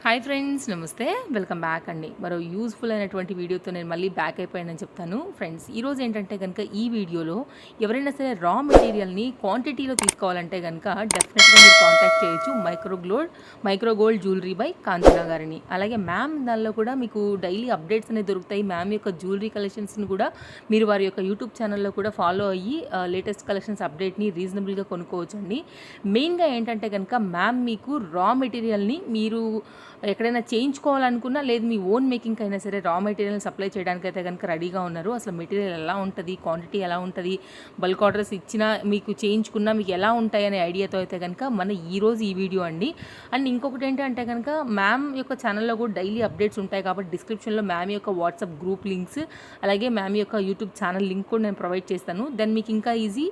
Hi friends, నమస్తే. Welcome back అండి. మరో యూస్ఫుల్ అయినటువంటి వీడియోతో నేను మళ్ళీ బ్యాక్ అయిపోయానని చెప్తాను. ఫ్రెండ్స్, ఈరోజు ఏంటంటే కనుక ఈ వీడియోలో ఎవరైనా సరే రా మెటీరియల్ని క్వాంటిటీలో తీసుకోవాలంటే కనుక డెఫినెట్గా మీరు కాంటాక్ట్ చేయొచ్చు మైక్రోగోల్డ్ జ్యువెలరీ బై కాంచనా గారిని. అలాగే మ్యామ్ దానిలో కూడా మీకు డైలీ అప్డేట్స్ అనేవి దొరుకుతాయి. మ్యామ్ యొక్క జ్యువెలరీ కలెక్షన్స్ని కూడా మీరు వారి యొక్క యూట్యూబ్ ఛానల్లో కూడా ఫాలో అయ్యి లేటెస్ట్ కలెక్షన్స్ అప్డేట్ని రీజనబుల్గా కొనుక్కోవచ్చు అండి. మెయిన్గా ఏంటంటే కనుక మ్యామ్ మీకు రా మెటీరియల్ని మీరు ఎక్కడైనా చేయించుకోవాలనుకున్నా, లేదు మీ ఓన్ మేకింగ్ అయినా సరే రా మెటీరియల్ సప్లై చేయడానికైతే కనుక రెడీగా ఉన్నారు. అసలు మెటీరియల్ ఎలా ఉంటుంది, క్వాంటిటీ ఎలా ఉంటుంది, బల్క్ ఆర్డర్స్ ఇచ్చినా మీకు చేయించుకున్నా మీకు ఎలా ఉంటాయి అనే ఐడియాతో అయితే కనుక ఈరోజు ఈ వీడియో అండి. అండ్ ఇంకొకటి ఏంటంటే కనుక మ్యామ్ యొక్క ఛానల్లో కూడా డైలీ అప్డేట్స్ ఉంటాయి కాబట్టి డిస్క్రిప్షన్లో మ్యామ్ యొక్క వాట్సాప్ గ్రూప్ లింక్స్, అలాగే మ్యామ్ యొక్క యూట్యూబ్ ఛానల్ లింక్ కూడా నేను ప్రొవైడ్ చేస్తాను. దెన్ మీకు ఇంకా ఈజీ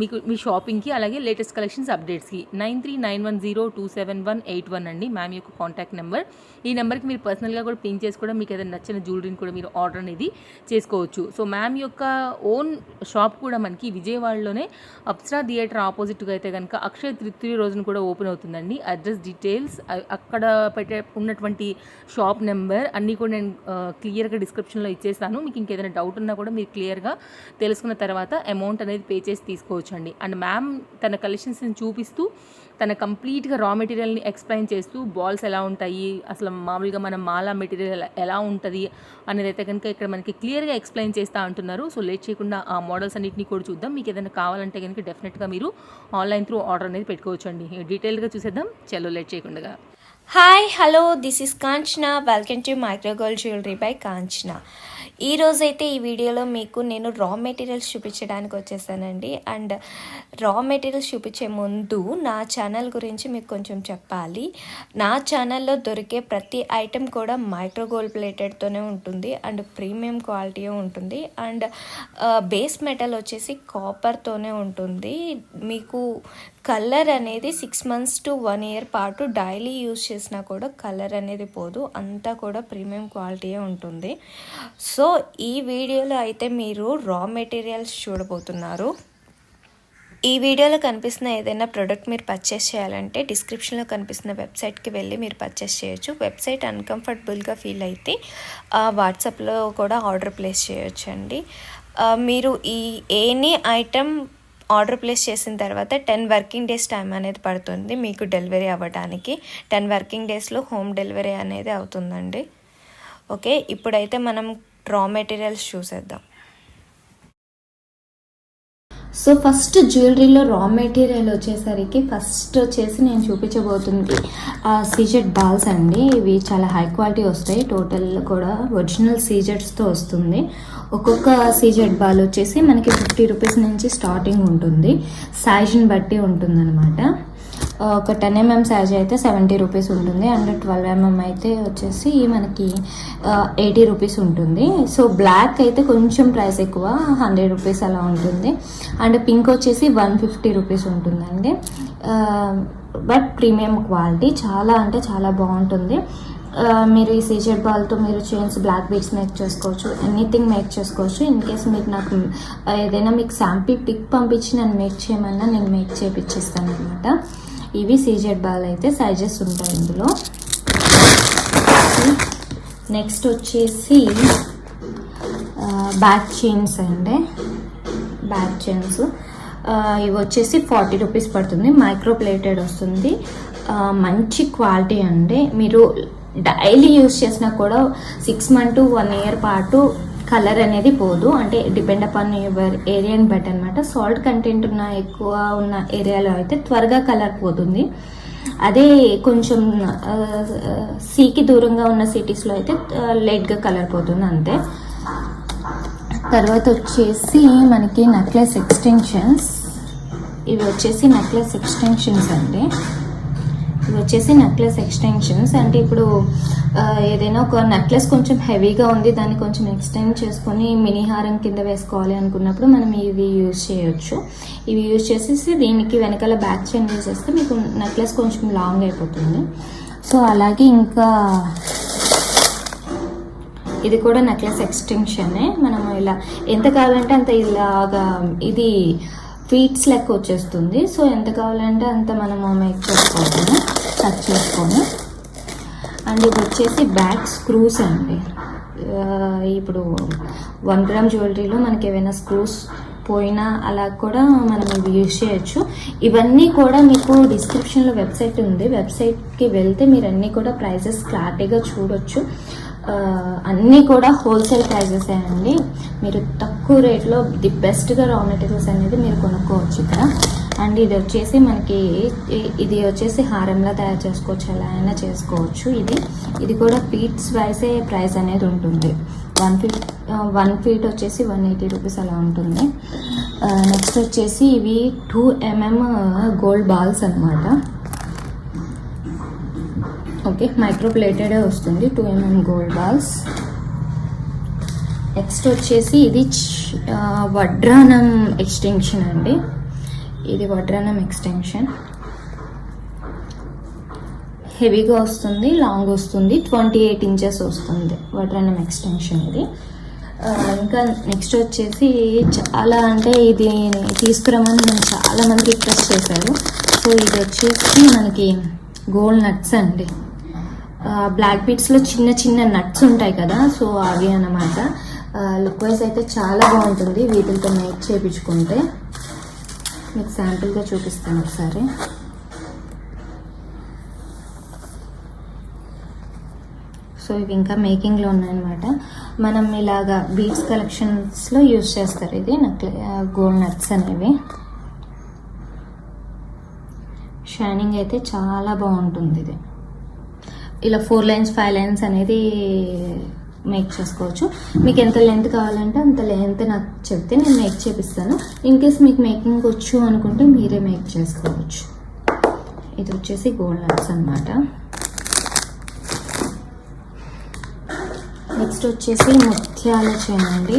మీకు మీ షాపింగ్కి అలాగే లేటెస్ట్ కలెక్షన్స్ అప్డేట్స్కి 9391027181 అండి మ్యామ్ యొక్క కాంటాక్ట్ నెంబర్. ఈ నెంబర్కి మీరు పర్సనల్గా కూడా పింక్ చేసి కూడా మీకు ఏదైనా నచ్చిన జ్యువెలరీని కూడా మీరు ఆర్డర్ అనేది చేసుకోవచ్చు. సో మ్యామ్ యొక్క ఓన్ షాప్ కూడా మనకి విజయవాడలోనే అప్సరా థియేటర్ ఆపోజిట్గా అయితే కనుక అక్షయ తృతీయ రోజున కూడా ఓపెన్ అవుతుందండి. అడ్రస్ డీటెయిల్స్, అక్కడ ఉన్నటువంటి షాప్ నెంబర్ అన్నీ కూడా నేను క్లియర్గా డిస్క్రిప్షన్లో ఇచ్చేస్తాను. మీకు ఇంకేదైనా డౌట్ ఉన్నా కూడా మీరు క్లియర్గా తెలుసుకున్న తర్వాత అమౌంట్ అనేది పే చేసి తీసుకోవచ్చు అండి. అండ్ మ్యామ్ తన కలెక్షన్స్ని చూపిస్తూ తన కంప్లీట్గా రా మెటీరియల్ని ఎక్స్ప్లెయిన్ చేస్తూ బాల్స్ ఎలా ఉంటాయి, అసలు మామూలుగా మన మాలా మెటీరియల్ ఎలా ఉంటుంది అనేది అయితే కనుక ఇక్కడ మనకి క్లియర్గా ఎక్స్ప్లెయిన్ చేస్తూ అంటున్నారు. సో లేట్ చేయకుండా ఆ మోడల్స్ అన్నింటినీ కూడా చూద్దాం. మీకు ఏదైనా కావాలంటే కనుక డెఫినెట్గా మీరు ఆన్లైన్ త్రూ ఆర్డర్ అనేది పెట్టుకోవచ్చు అండి. డీటెయిల్గా చూసేద్దాం, చలో లేట్ చేయకుండా. Hi hello, this is Kanchana. Welcome to micro gold jewellery by Kanchana. ఈరోజైతే ఈ వీడియోలో మీకు నేను రా మెటీరియల్స్ చూపించడానికి వచ్చేసానండి. అండ్ రా మెటీరియల్స్ చూపించే ముందు నా ఛానల్ గురించి మీకు కొంచెం చెప్పాలి. నా ఛానల్లో దొరికే ప్రతి ఐటెం కూడా మైక్రోగోల్డ్ ప్లేటెడ్తోనే ఉంటుంది అండ్ ప్రీమియం క్వాలిటీ ఉంటుంది. అండ్ బేస్ మెటల్ వచ్చేసి కాపర్తోనే ఉంటుంది. మీకు కలర్ అనేది 6 months to 1 year పాటు డైలీ యూజ్ చేసినా కూడా కలర్ అనేది పోదు, అంతా కూడా ప్రీమియం క్వాలిటీయే ఉంటుంది. సో ఈ వీడియోలో అయితే మీరు రా మెటీరియల్స్ చూడబోతున్నారు. ఈ వీడియోలో కనిపిస్తున్న ఏదైనా ప్రోడక్ట్ మీరు పర్చేస్ చేయాలంటే డిస్క్రిప్షన్లో కనిపిస్తున్న వెబ్సైట్కి వెళ్ళి మీరు పర్చేస్ చేయొచ్చు. వెబ్సైట్ అన్కంఫర్టబుల్గా ఫీల్ అయితే వాట్సాప్లో కూడా ఆర్డర్ ప్లేస్ చేయొచ్చు అండి. మీరు ఈ ఎనీ ఐటమ్ ఆర్డర్ ప్లేస్ చేసిన తర్వాత 10 working days టైం అనేది పడుతుంది మీకు డెలివరీ అవ్వడానికి. 10 working daysలో హోమ్ డెలివరీ అనేది అవుతుందండి. ఓకే, ఇప్పుడైతే మనం రా మెటీరియల్స్ చూసేద్దాం. సో ఫస్ట్ జ్యువెలరీలో రా మెటీరియల్ వచ్చేసరికి ఫస్ట్ వచ్చేసి నేను చూపించబోతుంది సీజెడ్ బాల్స్ అండి. ఇవి చాలా హై క్వాలిటీ వస్తాయి. టోటల్ కూడా ఒరిజినల్ సీజెడ్స్తో వస్తుంది. ఒక్కొక్క సీజెడ్ బాల్ వచ్చేసి మనకి 50 rupees నుంచి స్టార్టింగ్ ఉంటుంది. సైజ్ని బట్టి ఉంటుంది అనమాట. ఒక 10 mm సైజ్ అయితే 70 rupees ఉంటుంది. అండ్ 12 mm అయితే వచ్చేసి మనకి 80 rupees ఉంటుంది. సో బ్లాక్ అయితే కొంచెం ప్రైస్ ఎక్కువ, 100 rupees అలా ఉంటుంది. అండ్ పింక్ వచ్చేసి 150 rupees ఉంటుందండి. బట్ ప్రీమియం క్వాలిటీ, చాలా అంటే చాలా బాగుంటుంది. మీరు ఈ సీజెడ్ బాల్తో మీరు చైన్స్, బ్లాక్ బీడ్స్ మేక్ చేసుకోవచ్చు, ఎనీథింగ్ మేక్ చేసుకోవచ్చు. ఇన్ కేస్ మీరు నాకు ఏదైనా మీకు శాంపిల్ పిక్ పంపించి నన్ను మేక్ చేయమన్నా నేను మేక్ చేయించిస్తాను అనమాట. ఇవి సీజెడ్ బాల్ అయితే సైజెస్ ఉంటాయి ఇందులో. నెక్స్ట్ వచ్చేసి బ్యాక్ చైన్స్ అండి. బ్యాక్ చైన్స్ ఇవి వచ్చేసి 40 rupees పడుతుంది. మైక్రో ప్లేటెడ్ వస్తుంది. మంచి క్వాలిటీ అండి. మీరు డైలీ యూజ్ చేసినా కూడా 6 months to 1 year పాటు కలర్ అనేది పోదు. అంటే డిపెండ్ అపాన్ యువర్ ఏరియాని బట్టి అనమాట. సాల్ట్ కంటెంట్ ఉన్న ఎక్కువ ఉన్న ఏరియాలో అయితే త్వరగా కలర్ పోతుంది. అదే కొంచెం సీకి దూరంగా ఉన్న సిటీస్లో అయితే లేట్గా కలర్ పోతుంది అంతే. తర్వాత వచ్చేసి మనకి నెక్లెస్ ఎక్స్టెన్షన్స్. ఇవి వచ్చేసి నెక్లెస్ ఎక్స్టెన్షన్స్ అండి. ఇవి వచ్చేసి నెక్లెస్ ఎక్స్టెన్షన్స్ అంటే ఇప్పుడు ఏదైనా ఒక నెక్లెస్ కొంచెం హెవీగా ఉంది, దాన్ని కొంచెం ఎక్స్టెండ్ చేసుకొని మినీ హారం కింద వేసుకోవాలి అనుకున్నప్పుడు మనం ఇవి యూజ్ చేయొచ్చు. ఇవి యూజ్ చేసేసి దీనికి వెనకాల బ్యాక్ చైన్ యూజ్ చేస్తే మీకు నెక్లెస్ కొంచెం లాంగ్ అయిపోతుంది. సో అలాగే ఇంకా ఇది కూడా నెక్లెస్ ఎక్స్టెన్షనే. మనం ఇలా ఎంత కావాలంటే అంత ఇలాగా ఇది ఫీట్స్ లెక్క వచ్చేస్తుంది. సో ఎంత కావాలంటే అంత మనము మేక్ చేసుకోవాలి, కట్ చేసుకొని. అండ్ ఇది వచ్చేసి బ్యాక్ స్క్రూస్ అండి. ఇప్పుడు 1 గ్రామ్ జ్యువెలరీలో మనకి ఏమైనా స్క్రూస్ పోయినా అలా కూడా మనం ఇవి యూజ్ చేయొచ్చు. ఇవన్నీ కూడా మీకు డిస్క్రిప్షన్లో వెబ్సైట్ ఉంది, వెబ్సైట్కి వెళ్తే మీరు అన్నీ కూడా ప్రైజెస్ క్లారిటీగా చూడొచ్చు. అన్నీ కూడా హోల్సేల్ ప్రైజెస్ అండి. మీరు తక్కువ రేట్లో ది బెస్ట్గా రా మెటీరియల్స్ అనేది మీరు కొనుక్కోవచ్చు ఇక్కడ. అండ్ ఇది వచ్చేసి మనకి ఇది వచ్చేసి హారంలా తయారు చేసుకోవచ్చు, ఎలా అయినా చేసుకోవచ్చు. ఇది కూడా ఫీట్స్ వైసే ప్రైస్ అనేది ఉంటుంది. 1 ఫీట్ వచ్చేసి 180 రూపీస్ అలా ఉంటుంది. నెక్స్ట్ వచ్చేసి ఇవి 2 mm గోల్డ్ బాల్స్ అనమాట. ఓకే, మైక్రో ప్లేటెడే వస్తుంది, 2 mm గోల్డ్ బాల్స్. నెక్స్ట్ వచ్చేసి ఇది వడ్రానం ఎక్స్టెన్షన్ అండి. ఇది వడ్రానం ఎక్స్టెన్షన్ హెవీగా వస్తుంది, లాంగ్ వస్తుంది, 28 ఇంచెస్ వస్తుంది వడ్రానం ఎక్స్టెన్షన్ ఇది. ఇంకా నెక్స్ట్ వచ్చేసి చాలా అంటే ఇది తీసుకురమని మనం చాలా మంది రిక్వెస్ట్ చేశారు. సో ఇది వచ్చేసి మనకి గోల్డ్ నట్స్ అండి. బ్లాక్ బీట్స్లో చిన్న చిన్న నట్స్ ఉంటాయి కదా, సో అవి అన్నమాట. లుక్ వైజ్ అయితే చాలా బాగుంటుంది వీటితో మేక్ చేయించుకుంటే. మీకు శాంపుల్గా చూపిస్తాను ఒకసారి. సో ఇవి ఇంకా మేకింగ్లో ఉన్నాయన్నమాట. మనం ఇలాగా బీడ్స్ కలెక్షన్స్లో యూజ్ చేస్తారు ఇది గోల్డ్ నట్స్ అనేవి. షైనింగ్ అయితే చాలా బాగుంటుంది. ఇది ఇలా 4 లైన్స్ 5 లైన్స్ అనేది మేక్ చేసుకోవచ్చు. మీకు ఎంత లెంత్ కావాలంటే అంత లెంత్ నాకు చెప్తే నేను మేక్ చేపిస్తాను. ఇన్ కేస్ మీకు మేకింగ్ వచ్చు అనుకుంటే మీరే మేక్ చేసుకోవచ్చు. ఇది వచ్చేసి గోల్డ్ నట్స్ అన్నమాట. నెక్స్ట్ వచ్చేసి ముత్యాల చైన్ అండి.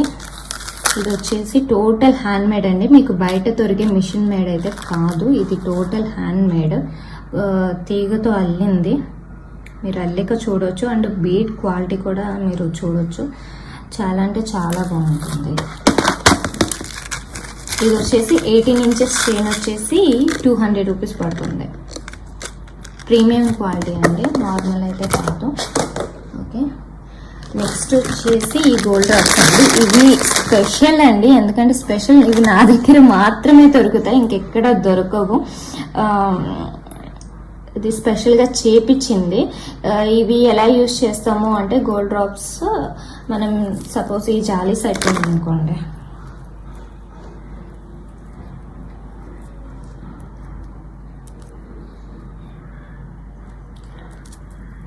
ఇది వచ్చేసి టోటల్ హ్యాండ్ మేడ్ అండి. మీకు బయట దొరికే మిషన్ మేడ్ అయితే కాదు, ఇది టోటల్ హ్యాండ్ మేడ్. తీగతో అల్లింది, మీరు అల్లిక చూడొచ్చు. అండ్ బీడ్ క్వాలిటీ కూడా మీరు చూడొచ్చు. చాలా అంటే చాలా బాగుంటుంది. ఇది వచ్చేసి 18 ఇంచెస్ చైన్ వచ్చేసి 200 రూపీస్ పడుతుంది. ప్రీమియం క్వాలిటీ అండి, నార్మల్ అయితే కాదు. ఓకే, నెక్స్ట్ వచ్చేసి ఈ గోల్డ్ డ్రాప్స్ అండి. ఇవి స్పెషల్ అండి, ఎందుకంటే స్పెషల్ ఇవి నా దగ్గర మాత్రమే దొరుకుతాయి, ఇంకెక్కడ దొరకవు. ఇది స్పెషల్గా చేపించింది. ఇవి ఎలా యూజ్ చేస్తాము అంటే గోల్డ్ డ్రాప్స్ మనం సపోజ్ ఈ జాలీ సెట్ ఉందనుకోండి,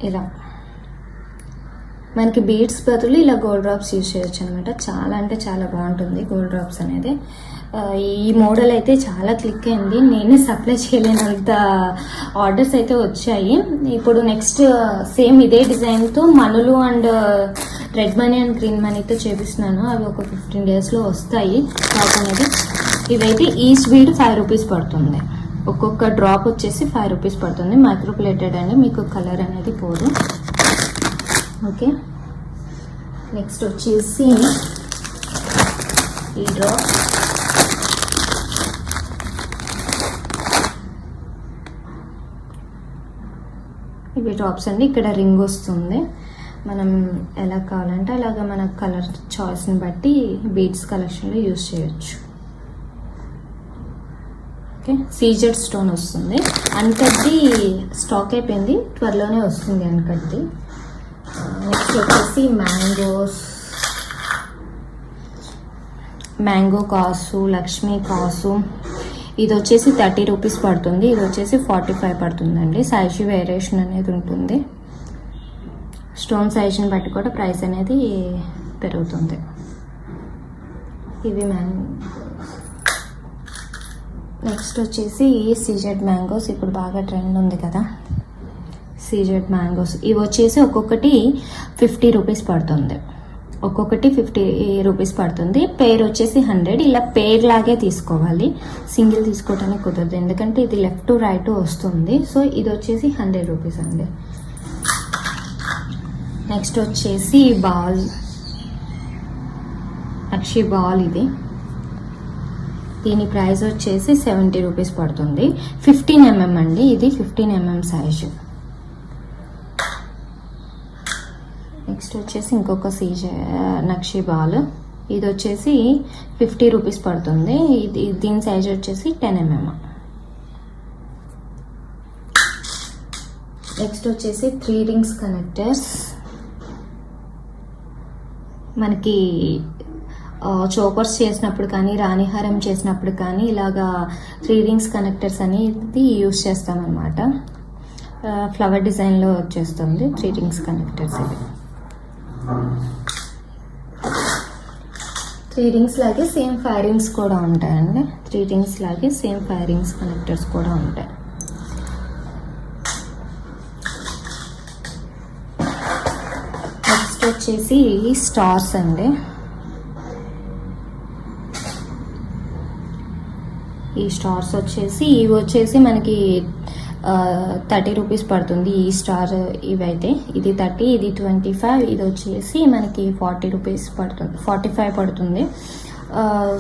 ఇలా మనకి బీడ్స్ బదులు ఇలా గోల్డ్ డ్రాప్స్ యూజ్ చేయొచ్చు అనమాట. చాలా అంటే చాలా బాగుంటుంది గోల్డ్ డ్రాప్స్ అనేది. ఈ మోడల్ అయితే చాలా క్లిక్ అయింది, నేనే సప్లై చేయలేనంత ఆర్డర్స్ అయితే వచ్చాయి. ఇప్పుడు నెక్స్ట్ సేమ్ ఇదే డిజైన్తో మనులు and red money and green మనీతో చేపిస్తున్నాను. అవి ఒక 15 డేస్లో వస్తాయి స్టాక్ అనేది. ఇవైతే ఈచ్ బీడ్ 5 రూపీస్ పడుతుంది. ఒక్కొక్క డ్రాప్ వచ్చేసి 5 రూపీస్ పడుతుంది. మైక్రో ప్లేటెడ్ అండి, మీకు కలర్ అనేది పోదు. ఓకే, నెక్స్ట్ వచ్చేసి ఈ డ్రాప్. ఇవి డ్రాప్స్ అండి. ఇక్కడ రింగ్ వస్తుంది, మనం ఎలా కావాలంటే అలాగా మన కలర్ చాయిస్ని బట్టి బీడ్స్ కలెక్షన్లో యూజ్ చేయొచ్చు. ఓకే, సీజెడ్ స్టోన్ వస్తుంది. అన్కట్ది స్టాక్ అయిపోయింది, త్వరలోనే వస్తుంది అన్కట్ది. నెక్స్ట్ వచ్చేసి మ్యాంగో కాసు, లక్ష్మీ కాసు. ఇది వచ్చేసి 30 రూపీస్ పడుతుంది, ఇది వచ్చేసి 45 పడుతుందండి. సైజ్ వేరియేషన్ అనేది ఉంటుంది, స్టోన్ సైజ్ని బట్టి కూడా ప్రైస్ అనేది పెరుగుతుంది. ఇవి మ్యాంగో. నెక్స్ట్ వచ్చేసి సీజెడ్ మ్యాంగోస్, ఇప్పుడు బాగా ట్రెండ్ ఉంది కదా సీజెడ్ మ్యాంగోస్. ఇవి వచ్చేసి ఒక్కొక్కటి 50 రూపీస్ పడుతుంది, ఒక్కొక్కటి 50 రూపీస్ పడుతుంది. పేర్ వచ్చేసి 100. ఇలా పేర్ లాగే తీసుకోవాలి, సింగిల్ తీసుకోవటానికి కుదరదు, ఎందుకంటే ఇది లెఫ్ట్ టు రైట్ వస్తుంది. సో ఇది వచ్చేసి 100 రూపీస్ అండి. నెక్స్ట్ వచ్చేసి బాల్, అక్షి బాల్. ఇది దీని ప్రైస్ వచ్చేసి 70 రూపీస్ పడుతుంది. 15 mm అండి, ఇది 15 mm సైజు. నెక్స్ట్ వచ్చేసి ఇంకొక నక్షి బాల్, ఇది వచ్చేసి 50 రూపీస్ పడుతుంది. దీని సైజ్ వచ్చేసి 10 mm. నెక్స్ట్ వచ్చేసి 3 రింగ్స్ కనెక్టర్స్. మనకి చోకర్స్ చేసినప్పుడు కానీ రాణిహారం చేసినప్పుడు కానీ ఇలాగా 3 రింగ్స్ కనెక్టర్స్ అనేది యూస్ చేస్తామన్నమాట. ఫ్లవర్ డిజైన్లో వచ్చేస్తుంది 3 రింగ్స్ కనెక్టర్స్. ఇవి 3 రింగ్స్ లాగే సేమ్ 5 రింగ్స్ కూడా ఉంటాయండి. 3 రింగ్స్ లాగే సేమ్ 5 రింగ్స్ కనెక్టర్స్ కూడా ఉంటాయి. నెక్స్ట్ వచ్చేసి స్టార్స్ అండి. ఈ స్టార్స్ వచ్చేసి ఇవి వచ్చేసి మనకి 30 రూపీస్ పడుతుంది. ఈ స్టార్ ఇవైతే ఇది 30, ఇది 25, ఇది వచ్చేసి మనకి 40 రూపీస్ పడుతుంది, 45 పడుతుంది.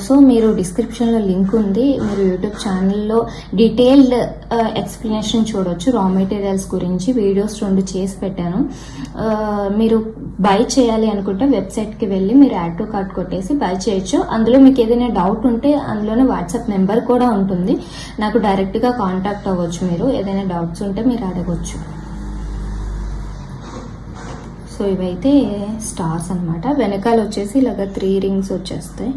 సో మీరు డిస్క్రిప్షన్లో లింక్ ఉంది, మీరు యూట్యూబ్ ఛానల్లో డీటెయిల్డ్ ఎక్స్ప్లెనేషన్ చూడొచ్చు. రా మెటీరియల్స్ గురించి వీడియోస్ 2 చేసి పెట్టాను. మీరు బై చేయాలి అనుకుంటే వెబ్సైట్కి వెళ్ళి మీరు యాడ్ టు కార్ట్ కొట్టేసి బై చేయొచ్చు. అందులో మీకు ఏదైనా డౌట్ ఉంటే అందులోనే వాట్సాప్ నెంబర్ కూడా ఉంటుంది, నాకు డైరెక్ట్గా కాంటాక్ట్ అవ్వచ్చు. మీరు ఏదైనా డౌట్స్ ఉంటే మీరు అడగచ్చు. సో ఇవైతే స్టార్స్ అన్నమాట. వెనకాల వచ్చేసి ఇలాగ 3 రింగ్స్ వచ్చేస్తాయి.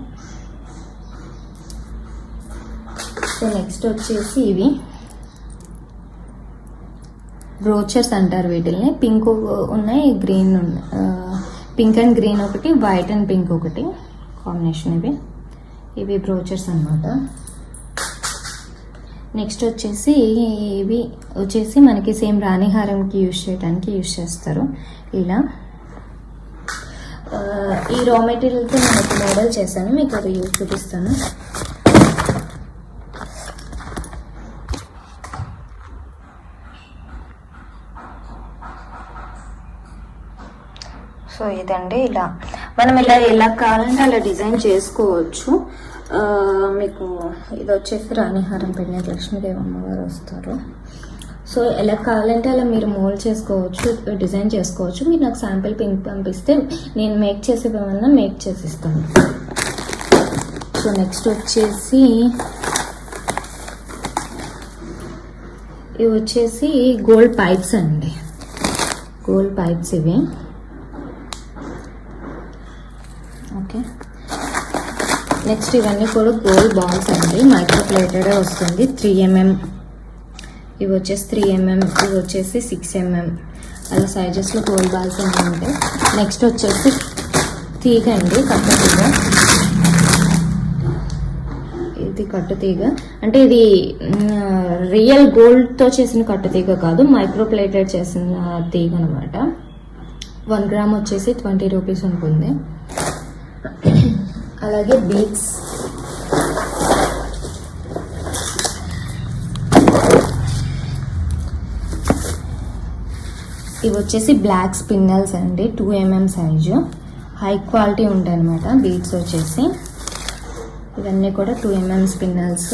సో నెక్స్ట్ వచ్చేసి ఇవి బ్రోచర్స్ అంటారు వీటిల్ని. పింక్ ఉన్నాయి, గ్రీన్ ఉన్నాయి. పింక్ అండ్ గ్రీన్ ఒకటి, వైట్ అండ్ పింక్ ఒకటి కాంబినేషన్. ఇవి బ్రోచర్స్ అన్నమాట. నెక్స్ట్ వచ్చేసి ఇవి వచ్చేసి మనకి సేమ్ రాణిహారంకి యూజ్ చేయడానికి యూజ్ చేస్తారు. ఇలా ఈ రా మెటీరియల్తో నేను ఒక మోడల్ చేశాను, మీకు అది చూపిస్తాను. సో ఇదండి, ఇలా మనం ఎలా కావాలంటే అలా డిజైన్ చేసుకోవచ్చు. మీకు ఇది వచ్చేసి రాణిహారం పెట్టిన లక్ష్మీదేవి అమ్మగారు వస్తారు. సో ఎలా కావాలంటే అలా మీరు మోల్డ్ చేసుకోవచ్చు, డిజైన్ చేసుకోవచ్చు. మీరు నాకు శాంపిల్ పింక్ పంపిస్తే నేను మేక్ చేసేవేమన్నా మేక్ చేసిస్తాను. సో నెక్స్ట్ వచ్చేసి ఇవి వచ్చేసి గోల్డ్ పైప్స్ అండి. గోల్డ్ పైప్స్ ఇవి. ఓకే, నెక్స్ట్ ఇవన్నీ కూడా గోల్డ్ బాల్స్ అండి. మైక్రో ప్లేటెడ్ వస్తుంది. 3 mm, ఇవి వచ్చేసి 3 mm, ఇవి వచ్చేసి 6 mm. అలా సైజెస్లో గోల్డ్ బాల్స్ అన్నీ ఉంటాయి. నెక్స్ట్ వచ్చేసి తీగ అండి, కట్టు తీగ. ఇది కట్టు తీగ అంటే ఇది రియల్ గోల్డ్తో చేసిన కట్టు తీగ కాదు, మైక్రో ప్లేటెడ్ చేసిన తీగ అనమాట. 1 గ్రామ్ వచ్చేసి 20 రూపీస్ ఉంటుంది. అలాగే బీడ్స్, ఇవి వచ్చేసి బ్లాక్ స్పిన్నల్స్ అండి. 2 mm సైజు, హై క్వాలిటీ ఉంటాయి అనమాట. బీడ్స్ వచ్చేసి ఇవన్నీ కూడా 2 mm స్పిన్నల్స్.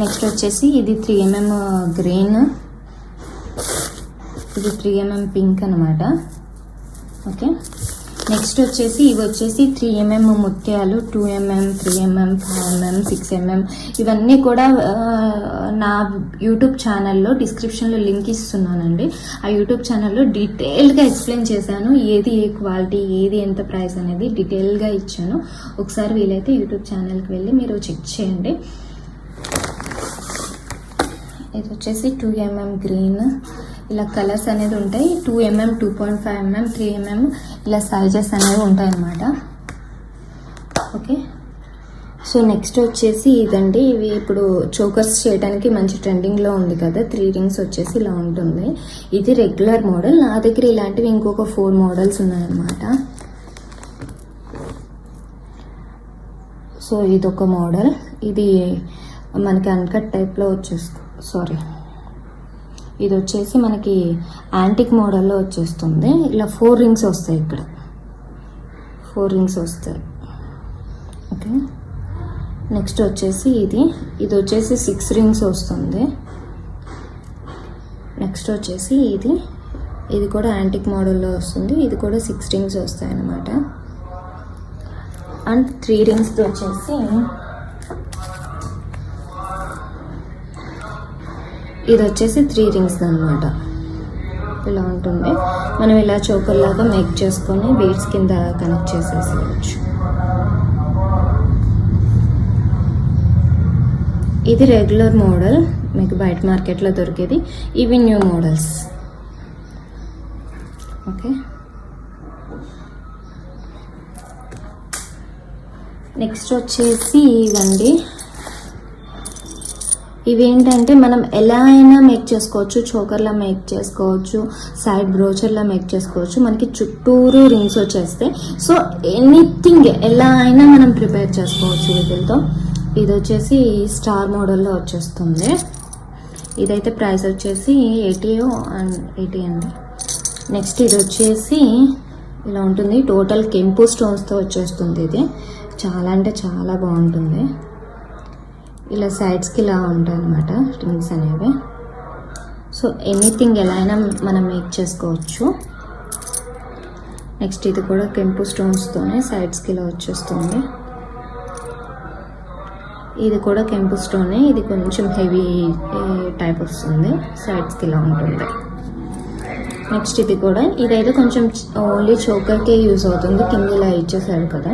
నెక్స్ట్ వచ్చేసి ఇది 3 mm గ్రీన్, ఇది 3 mm పింక్ అనమాట. ఓకే, నెక్స్ట్ వచ్చేసి ఇవి వచ్చేసి 3 mm ముత్యాలు, 2 mm, 3 mm, 5 mm, 6 mm. ఇవన్నీ కూడా నా యూట్యూబ్ ఛానల్లో డిస్క్రిప్షన్లో లింక్ ఇస్తున్నానండి. ఆ యూట్యూబ్ ఛానల్లో డీటెయిల్గా ఎక్స్ప్లెయిన్ చేశాను, ఏది ఏ క్వాలిటీ, ఏది ఎంత ప్రైస్ అనేది డీటెయిల్గా ఇచ్చాను. ఒకసారి వీలైతే యూట్యూబ్ ఛానల్కి వెళ్ళి మీరు చెక్ చేయండి. ఇది వచ్చేసి 2 mm గ్రీన్. ఇలా కలర్స్ అనేది ఉంటాయి. 2 mm, 2.5 mm, 3 mm ఇలా సైజెస్ అనేవి ఉంటాయి అన్నమాట. ఓకే, సో నెక్స్ట్ వచ్చేసి ఇదండి. ఇవి ఇప్పుడు చోకర్స్ చేయడానికి మంచి ట్రెండింగ్లో ఉంది కదా. 3 రింగ్స్ వచ్చేసి ఇలా ఉంటుంది. ఇది రెగ్యులర్ మోడల్. నా దగ్గర ఇలాంటివి ఇంకొక 4 మోడల్స్ ఉన్నాయన్నమాట. సో ఇదొక మోడల్. ఇది మనకి అన్కట్ టైప్లో ఇది వచ్చేసి మనకి యాంటిక్ మోడల్లో వచ్చేస్తుంది. ఇలా 4 రింగ్స్ వస్తాయి. ఇక్కడ 4 రింగ్స్ వస్తాయి. ఓకే, నెక్స్ట్ వచ్చేసి ఇది వచ్చేసి 6 రింగ్స్ వస్తుంది. నెక్స్ట్ వచ్చేసి ఇది కూడా యాంటిక్ మోడల్లో వస్తుంది. ఇది కూడా 6 రింగ్స్ వస్తాయి అన్నమాట. అండ్ 3 రింగ్స్తో వచ్చేసి ఇది వచ్చేసి 3 రింగ్స్ అన్నమాట. ఇలా ఉంటుంది. మనం ఇలా చోకర్ లాగా మేక్ చేసుకొని బీడ్స్ కింద కనెక్ట్ చేసేసేయచ్చు. ఇది రెగ్యులర్ మోడల్, మీకు బయట మార్కెట్లో దొరికేది. ఇవి న్యూ మోడల్స్. ఓకే, నెక్స్ట్ వచ్చేసి ఇవండి. ఇవేంటంటే మనం ఎలా అయినా మేక్ చేసుకోవచ్చు. చోకర్లా మేక్ చేసుకోవచ్చు, సైడ్ బ్రోచర్లా మేక్ చేసుకోవచ్చు. మనకి చుట్టూరు రింగ్స్ వచ్చేస్తాయి. సో ఎనీథింగ్ ఎలా అయినా మనం ప్రిపేర్ చేసుకోవచ్చు వీటితో. ఇది వచ్చేసి స్టార్ మోడల్లో వచ్చేస్తుంది. ఇదైతే ప్రైస్ వచ్చేసి 80 అండి. నెక్స్ట్ ఇది వచ్చేసి ఇలా ఉంటుంది. టోటల్ కెంపు స్టోన్స్తో వచ్చేస్తుంది. ఇది చాలా అంటే చాలా బాగుంటుంది. ఇలా సైడ్స్కి ఇలా ఉంటాయి అన్నమాట రింగ్స్ అనేవి. సో ఎనీథింగ్ ఎలా అయినా మనం మేక్ చేసుకోవచ్చు. నెక్స్ట్ ఇది కూడా కెంపు స్టోన్స్తోనే సైడ్స్కి ఇలా వచ్చేస్తుంది. ఇది కూడా కెంపు స్టోనే. ఇది కొంచెం హెవీ టైప్ వస్తుంది, సైడ్స్కి ఇలా ఉంటుంది. నెక్స్ట్ ఇది కూడా, ఇదైతే కొంచెం ఓన్లీ చోకర్కే యూజ్ అవుతుంది. కింద ఇలా ఇచ్చేసారు కదా,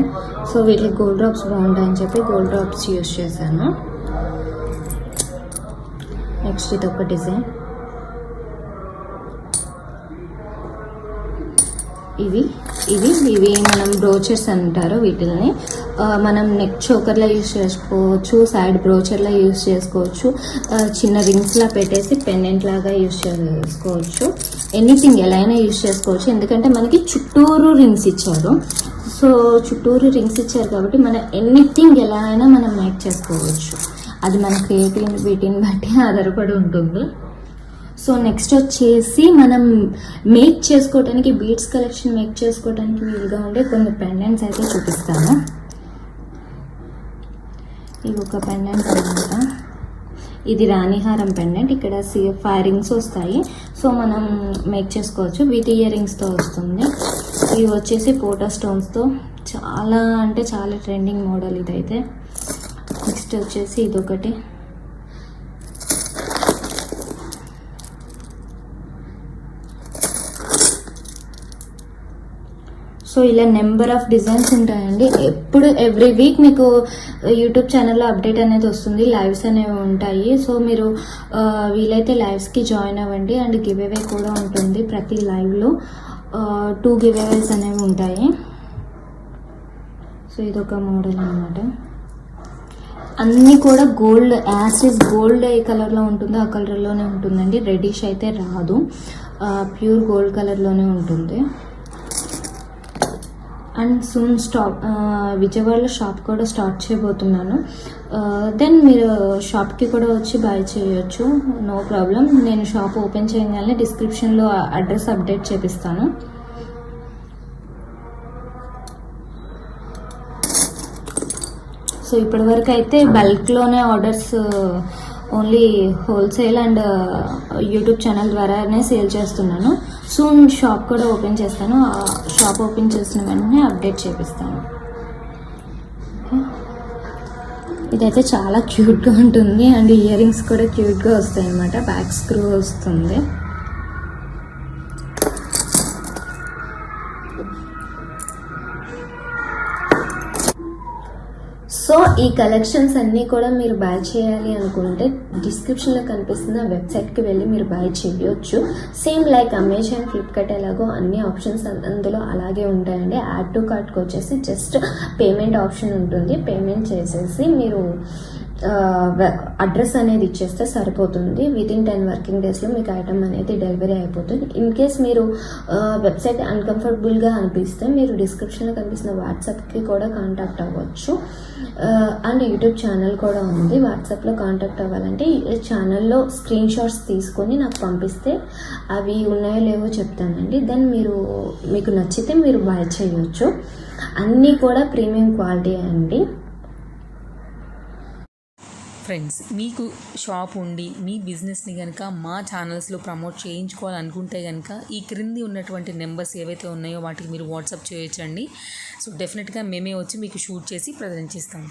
సో వీటికి గోల్డ్ డ్రాప్స్ బాగుంటాయని చెప్పి గోల్డ్ డ్రాప్స్ యూజ్ చేశాను. నెక్స్ట్ ఇది ఒక డిజైన్. ఇవి మనం బ్రోచర్స్ అంటారు వీటిల్ని. మనం నెక్ చోకర్లా యూజ్ చేసుకోవచ్చు, సైడ్ బ్రోచర్లా యూజ్ చేసుకోవచ్చు, చిన్న రింగ్స్లా పెట్టేసి పెండెంట్ లాగా యూజ్ చేసుకోవచ్చు. ఎనీథింగ్ ఎలా అయినా యూజ్ చేసుకోవచ్చు. ఎందుకంటే మనకి చుట్టూరు రింగ్స్ ఇచ్చారు. సో చుట్టూరు రింగ్స్ ఇచ్చారు కాబట్టి మనం ఎనీథింగ్ ఎలా అయినా మనం మేక్ చేసుకోవచ్చు. అది మన క్రియేటివిటీని బట్టి ఆధారపడి ఉంటుంది. సో నెక్స్ట్ వచ్చేసి మనం మేక్ చేసుకోవడానికి, బీడ్స్ కలెక్షన్ మేక్ చేసుకోవడానికి వీలుగా ఉండే కొన్ని పెండెంట్స్ అయితే చూపిస్తాను. ఇవి ఒక పెండెంట్ అనమాట. ఇది రాణిహారం పెండెంట్. ఇక్కడ 5 రింగ్స్ వస్తాయి. సో మనం మేక్ చేసుకోవచ్చు. విత్ ఇయర్ రింగ్స్తో వస్తుంది. ఇవి వచ్చేసి పోటా స్టోన్స్తో చాలా అంటే చాలా ట్రెండింగ్ మోడల్ ఇదైతే. నెక్స్ట్ వచ్చేసి ఇదొకటి. సో ఇలా నెంబర్ ఆఫ్ డిజైన్స్ ఉంటాయండి. ఎవ్రీ వీక్ మీకు యూట్యూబ్ ఛానల్లో అప్డేట్ అనేది వస్తుంది. లైవ్స్ అనేవి ఉంటాయి. సో మీరు వీలైతే లైవ్స్కి జాయిన్ అవ్వండి. అండ్ గివ్ అవే కూడా ఉంటుంది. ప్రతి లైవ్లో 2 గివ్ అవేస్ అనేవి ఉంటాయి. సో ఇదొక మోడల్ అన్నమాట. అన్నీ కూడా గోల్డ్, యాసిడ్ గోల్డ్ ఏ కలర్లో ఉంటుందో ఆ కలర్లోనే ఉంటుందండి. రెడ్డిష్ అయితే రాదు, ప్యూర్ గోల్డ్ కలర్లోనే ఉంటుంది. అండ్ సూన్ విజయవాడలో షాప్ కూడా స్టార్ట్ చేయబోతున్నాను. దెన్ మీరు షాప్కి కూడా వచ్చి బై చేయొచ్చు, నో ప్రాబ్లం. నేను షాప్ ఓపెన్ చేయగానే డిస్క్రిప్షన్లో అడ్రస్ అప్డేట్ చేపిస్తాను. సో ఇప్పటివరకు అయితే బల్క్లోనే orders, only wholesale and YouTube channel ద్వారానే సేల్ చేస్తున్నాను. సూన్ షాప్ కూడా ఓపెన్ చేస్తాను. షాప్ ఓపెన్ చేసిన వెంటనే అప్డేట్ చేపిస్తాను. ఇదైతే చాలా క్యూట్గా ఉంటుంది. అండ్ ఇయర్ రింగ్స్ కూడా క్యూట్గా వస్తాయి అన్నమాట. బ్యాక్ స్క్రూ వస్తుంది. సో ఈ కలెక్షన్స్ అన్నీ కూడా మీరు బై చేయాలి అనుకుంటే డిస్క్రిప్షన్లో కనిపిస్తున్న వెబ్సైట్కి వెళ్ళి మీరు బై చేయొచ్చు. సేమ్ లైక్ అమెజాన్, ఫ్లిప్కార్ట్ ఎలాగో అన్ని ఆప్షన్స్ అందులో అలాగే ఉంటాయండి. యాడ్ టు కార్ట్కి వచ్చేసి జస్ట్ పేమెంట్ ఆప్షన్ ఉంటుంది. పేమెంట్ చేసేసి మీరు అడ్రస్ అనేది ఇచ్చేస్తే సరిపోతుంది. వితిన్ 10 వర్కింగ్ డేస్లో మీకు ఐటమ్ అనేది డెలివరీ అయిపోతుంది. ఇన్ కేస్ మీరు వెబ్సైట్ అన్కంఫర్టబుల్గా అనిపిస్తే మీరు డిస్క్రిప్షన్లో కనిపిస్తున్న వాట్సాప్కి కూడా కాంటాక్ట్ అవ్వచ్చు. అండ్ యూట్యూబ్ ఛానల్ కూడా ఉంది. వాట్సాప్లో కాంటాక్ట్ అవ్వాలంటే ఛానల్లో స్క్రీన్ షాట్స్ తీసుకొని నాకు పంపిస్తే అవి ఉన్నాయో లేవో చెప్తానండి. దెన్ మీకు నచ్చితే మీరు బై చేయొచ్చు. అన్నీ కూడా ప్రీమియం క్వాలిటీ అండి. ఫ్రెండ్స్, మీకు షాప్ ఉండి మీ బిజినెస్ని కనుక మా ఛానల్స్లో ప్రమోట్ చేయించుకోవాలనుకుంటే కనుక ఈ క్రింది ఉన్నటువంటి నెంబర్స్ ఏవైతే ఉన్నాయో వాటికి మీరు వాట్సాప్ చేయొచ్చండి. సో డెఫినెట్గా మేమే వచ్చి మీకు షూట్ చేసి ప్రజెంట్ చేస్తాం.